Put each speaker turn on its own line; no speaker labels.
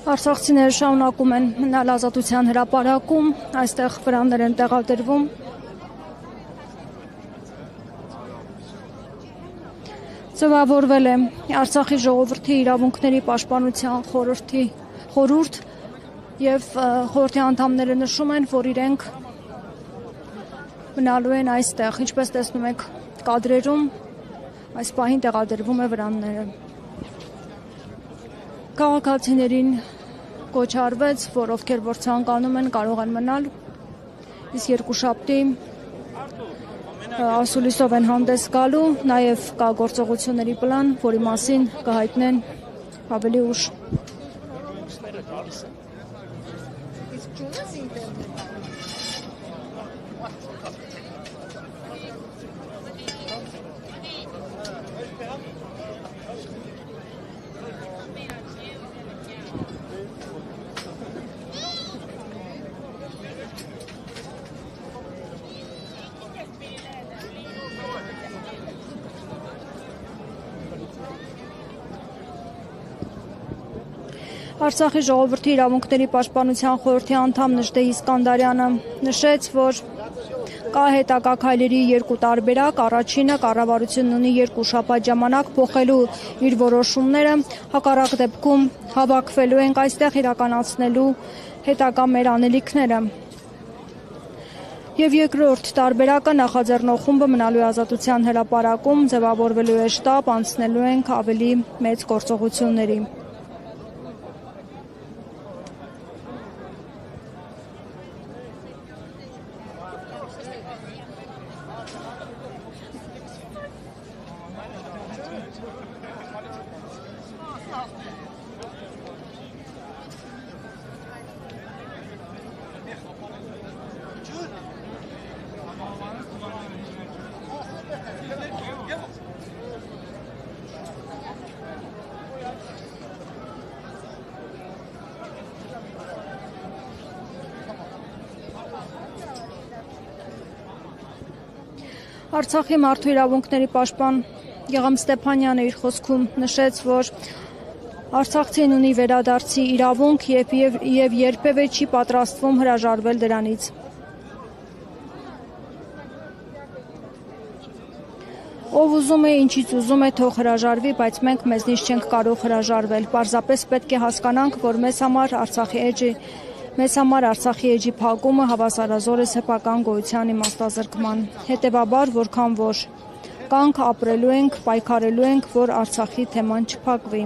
Արցախցիները շարունակում են մնալ Ազատության հրապարակում, այստեղ վրաններ են տեղադրվում։ Ձևավորվել է Արցախի ժողովրդի իրավունքների պաշտպանության խորհուրդ եւ խորհրդի անդամները նշում են, որ իրենք մնալու են այստեղ, ինչպես տեսնում եք կադրերում, այս պահին տեղադրվում է վրանները։ Քաղաքացիներին կոչ արվեց, որ ովքեր որ ցանկանում են կարող են մնալ, իսկ երկուշաբթի ասուլիսով են հանդես գալու, նաև կա գործողությունների պլան, որի մասին կհայտնեն ավելի ուշ։ Արցախի ժողովրդի իրավունքների պաշտպանության խորհրդի անդամ Նժդեհ Իսկանդարյանը նշեց, որ կա հետագա քայլերի երկու տարբերակ, առաջինը կառավարությունն ունի երկու շաբաթ ժամանակ փոխելու իր որոշումները, հակառակ դեպքում հավաքվելու ենք այստեղ իրականացնելու հետագա մեր անելիքները։ Եվ երկրորդ տարբերակը նախաձեռնող խումբը մնալու է Ազատության հրապարակում, ձևավորվելու է շտաբ, անցնելու ենք ավելի մեծ գործողությունների։ Արցախի մարդու իրավունքների պաշտպան Եղամ Ստեփանյանը իր խոսքում նշեց, որ Արցախցին ունի վերադարձի իրավունք եւ երբևէ չի պատրաստվում հրաժարվել դրանից։ Ով ուզում է, ինչից ուզում է, թող հրաժարվի, բայց մենք մեզնից չենք կարող հրաժարվել։ Պարզապես պետք է հասկանանք, որ մեզ համար Արցախի էջի փակումը հավասարազոր է սեփական գոյության իմաստազրկման։ Հետևաբար, որքան որ կանք ապրելու ենք, պայքարելու ենք, որ Արցախի թեման չփակվի։